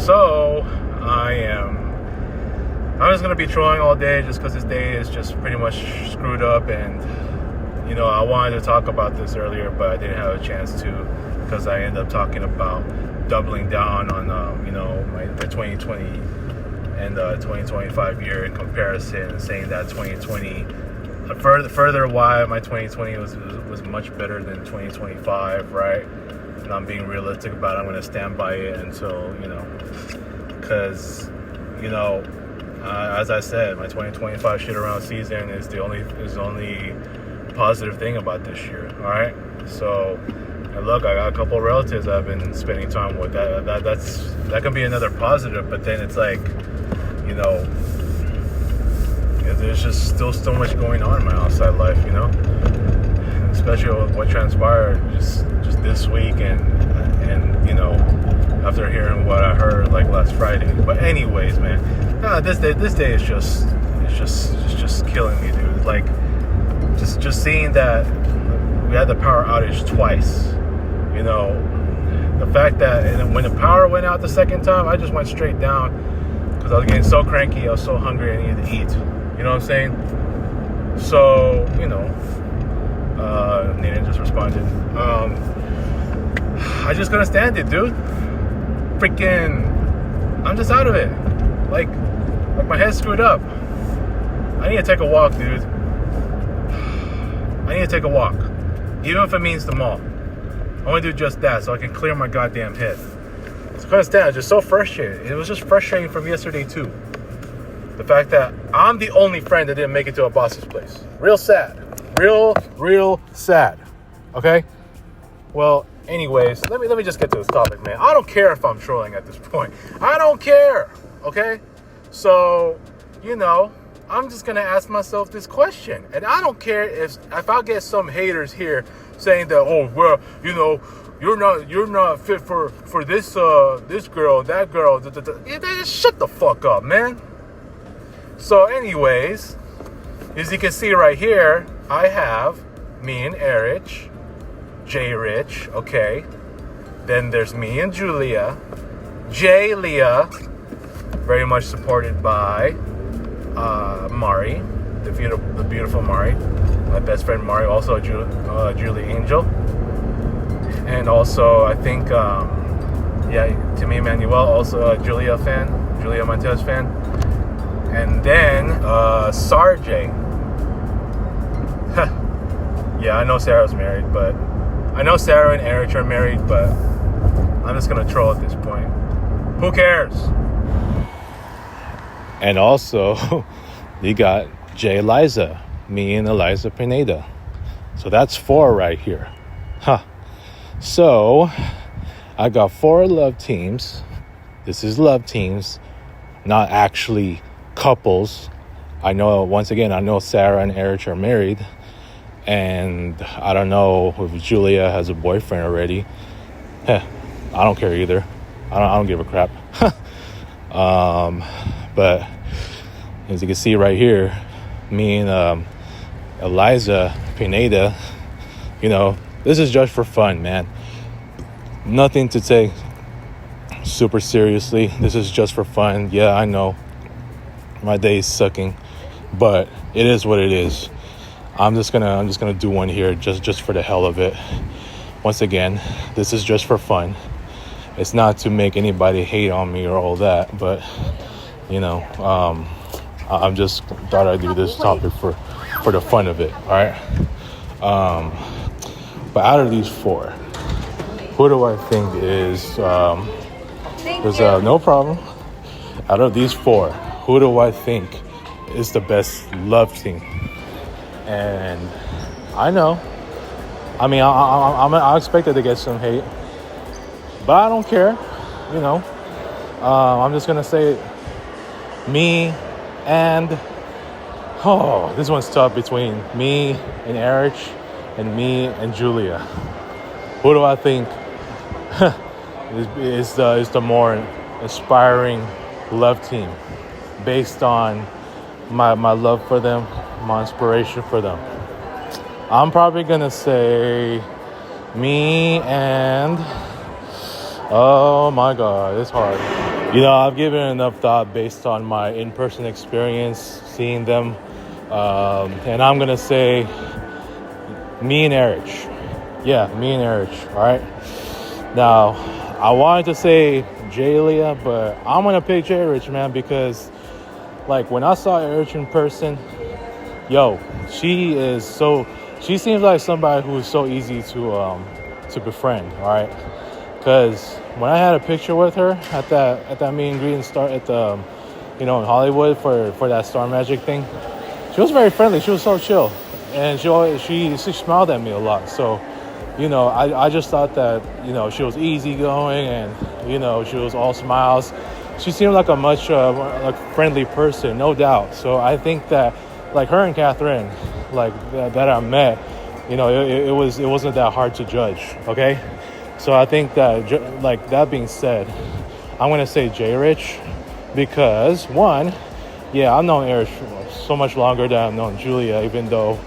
So I'm just gonna be trolling all day just because this day is just pretty much screwed up, and I wanted to talk about this earlier, but I didn't have a chance to because I ended up talking about doubling down on my 2020 and 2025 year in comparison, saying that 2020 further why my 2020 was much better than 2025, right? And I'm being realistic about it. I'm going to stand by it until because as I said, my 2025 shit around season is the only positive thing about this year. All right, so and look, I got a couple of relatives I've been spending time with. That can be another positive, but then it's like, there's just still so much going on in my outside life, especially with what transpired just this week and after hearing what I heard like last Friday. But anyways, man, this day is just killing me, dude. Like just seeing that we had the power outage twice. The fact that when the power went out the second time, I just went straight down because I was getting so cranky, I was so hungry, I needed to eat. You know what I'm saying? So, Nina just responded. I just gonna stand it, dude. I'm just out of it. Like my head's screwed up. I need to take a walk, dude. I need to take a walk. Even if it means the mall. I want to do just that so I can clear my goddamn head. It's kind of sad. Just so frustrated. It was just frustrating from yesterday too. The fact that I'm the only friend that didn't make it to a boss's place. Real sad. Real sad. Okay? Well, anyways, let me just get to this topic, man. I don't care if I'm trolling at this point. I don't care. Okay? So, I'm just gonna ask myself this question. And I don't care if I get some haters here saying that, oh, well, you're not fit for this girl, that girl. Just shut the fuck up, man. So anyways, as you can see right here, I have me and Erich, JayRich, okay. Then there's me and JayLia, very much supported by Mari, the beautiful Mari, my best friend Mari, also Julie Angel, and also I think Timmy Emmanuel, also a Julia Montes fan, and then SarJay. Yeah, I know Sarah's married, but I know Sarah and Erich are married, but I'm just gonna troll at this point. Who cares? And also, you got JayLiza, me and Eliza Pineda. So that's 4 right here. So, I got 4 love teams. This is love teams, not actually couples. I know Sarah and Erich are married. And I don't know if Julia has a boyfriend already. I don't care either. I don't give a crap. But as you can see right here, me and Eliza Pineda, this is just for fun, man. Nothing to take super seriously. This is just for fun. Yeah, I know my day is sucking, but it is what it is. I'm just gonna do one here just for the hell of it. Once again, this is just for fun. It's not to make anybody hate on me or all that, but I'm just thought I'd do this topic for the fun of it. All right. But out of these 4, who do I think is no problem. Out of these 4, who do I think is the best love team? And I know. I mean, I expected to get some hate, but I don't care. I'm just gonna say me and this one's tough between me and Erich and me and Julia. Who do I think is the more inspiring love team based on my love for them, my inspiration for them? I'm probably gonna say me and oh my god, it's hard. I've given enough thought based on my in-person experience, seeing them. And I'm going to say me and Erich. Yeah, me and Erich, all right? Now, I wanted to say JayLia, but I'm going to pick JayRich, man, because, like, when I saw Erich in person, she seems like somebody who is so easy to befriend, all right? Because when I had a picture with her at that meet and greet and start at the, in Hollywood for that Star Magic thing, she was very friendly. She was so chill, and she smiled at me a lot. So, I just thought that she was easygoing and she was all smiles. She seemed like a much like friendly person, no doubt. So I think that like her and Catherine, like that I met, it wasn't that hard to judge. Okay. So I think that, like, that being said, I'm going to say JayRich because, one, I've known Erich so much longer than I've known JayLia, even though,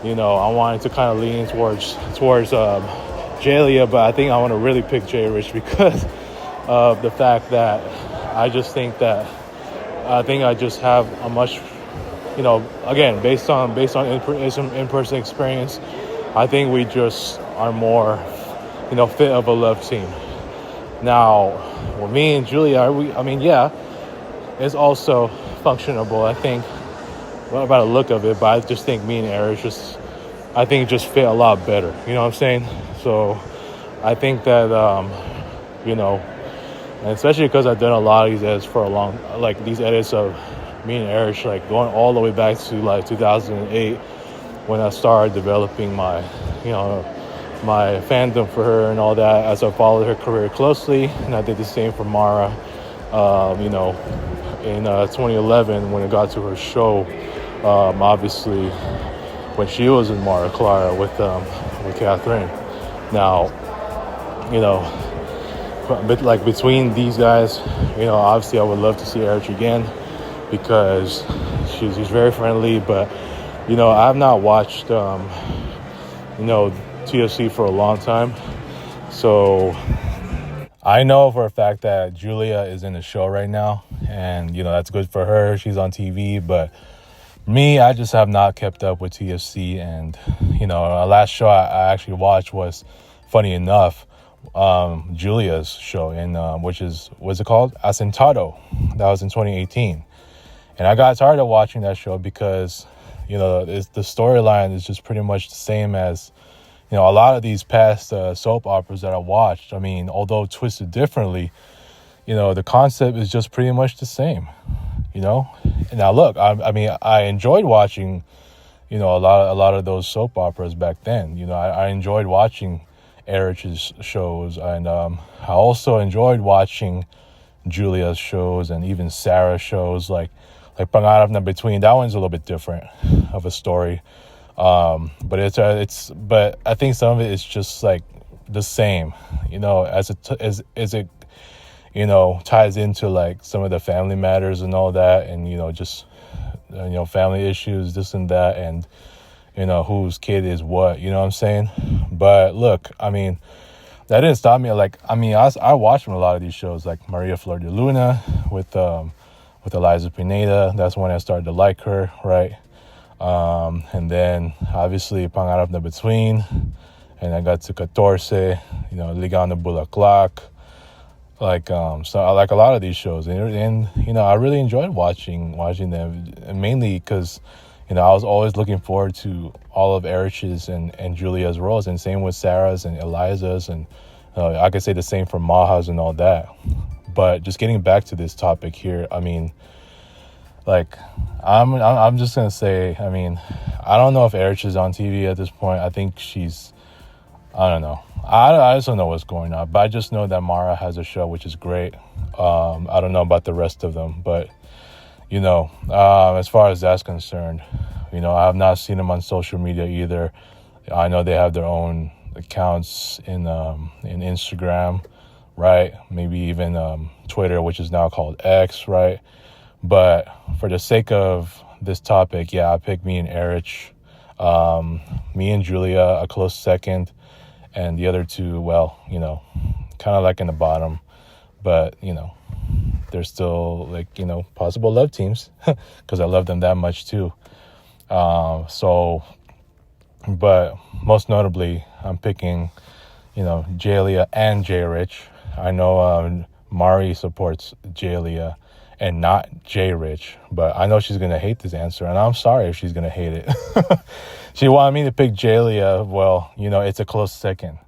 I wanted to kind of lean towards JayLia, but I think I want to really pick JayRich because of the fact that I just think that I just have a much, again, based on in-person experience, I think we just are more fit of a love team. Now, with me and JayLia, it's also functionable, I think, about the look of it, but I just think me and Erich just fit a lot better. You know what I'm saying? So I think that, and especially because I've done a lot of these edits for these edits of me and Erich, like going all the way back to like 2008 when I started developing my fandom for her and all that as I followed her career closely. And I did the same for Mara, in 2011 when it got to her show, obviously when she was in Mara Clara with Catherine. Now, but like between these guys, obviously I would love to see Erich again because she's very friendly, but I have not watched TFC for a long time, so I know for a fact that JayLia is in the show right now, and that's good for her. She's on TV, but me, I just have not kept up with TFC, and the last show I actually watched was, funny enough, JayLia's show in what's it called? Asentado. That was in 2018, and I got tired of watching that show because the storyline is just pretty much the same as a lot of these past soap operas that I watched. I mean, although twisted differently, the concept is just pretty much the same, And now look, I enjoyed watching, a lot of those soap operas back then. I enjoyed watching Erich's shows, and I also enjoyed watching JayLia's shows and even Sarah's shows, like Pangarap na Between. That one's a little bit different of a story. But but I think some of it is just like the same, as it ties into like some of the family matters and all that, and just family issues, this and that, and whose kid is what, what I'm saying. But look, that didn't stop me. I watched from a lot of these shows, like Maria Flor de Luna with Eliza Pineda. That's when I started to like her, right? And then obviously Pangarap na Between, and I got to 14, Ligaw na Bulaklak, so I like a lot of these shows, and I really enjoyed watching them, mainly because I was always looking forward to all of Erich's and JayLia's roles, and same with Sarah's and Eliza's, and I could say the same for Maha's and all that. But just getting back to this topic here, I'm just gonna say, I don't know if Erich is on TV at this point. I think I don't know. I just don't know what's going on, but I just know that Mara has a show, which is great. I don't know about the rest of them, but as far as that's concerned, I have not seen them on social media either. I know they have their own accounts in Instagram, right? Maybe even Twitter, which is now called X, right? But for the sake of this topic, I pick me and Erich. Me and JayLia, a close second. And the other two, kind of like in the bottom. But, they're still like, possible love teams because I love them that much too. But most notably, I'm picking, JayLia and JayRich. I know Mari supports JayLia and not JayRich, but I know she's going to hate this answer, and I'm sorry if she's going to hate it. She wanted me to pick JayLia. Well, it's a close second.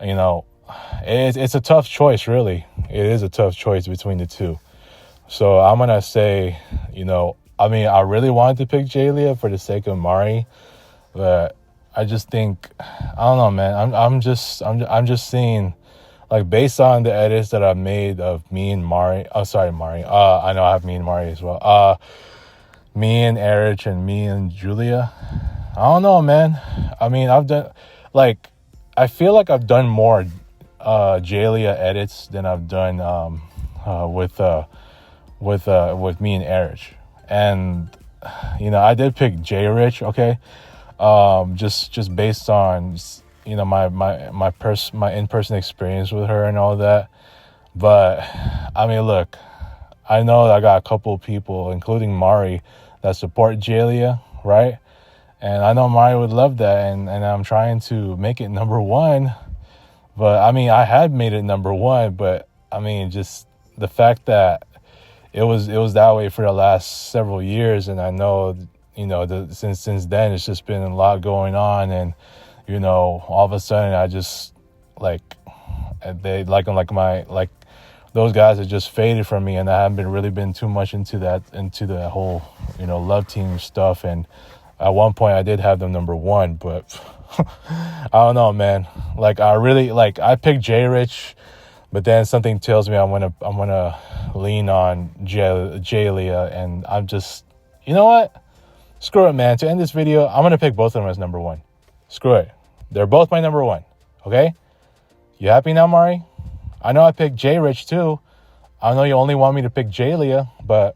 It's a tough choice, really. It is a tough choice between the two. So I'm going to say, I really wanted to pick JayLia for the sake of Mari, but I just think, I don't know, man. I'm just seeing, like, based on the edits that I've made of me and Mari. Oh, sorry, Mari. I know I have me and Mari as well. Me and Erich and me and Julia. I don't know, man. I've done, like, I feel like I've done more JayLia edits than I've done with me and Erich. And I did pick JayRich, okay, just based on my in-person experience with her and all that. But look, I know that I got a couple of people, including Mari, that support JayLia, right? And I know Mari would love that, and I'm trying to make it number one. But I had made it number one, but just the fact that it was that way for the last several years, and I know since then it's just been a lot going on, and all of a sudden I just those guys have just faded from me, and I haven't really been too much into the whole love team stuff. And at one point I did have them number one, but I don't know, man. I picked JayRich, but then something tells me I'm gonna lean on JayLia, and I'm just, what? Screw it, man. To end this video, I'm gonna pick both of them as number one. Screw it. They're both my number one. Okay? You happy now, Mari? I know I picked JayRich too. I know you only want me to pick JayLia, but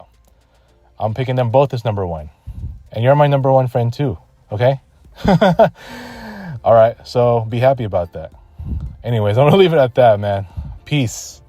I'm picking them both as number one. And you're my number one friend too. Okay? All right. So be happy about that. Anyways, I'm gonna leave it at that, man. Peace.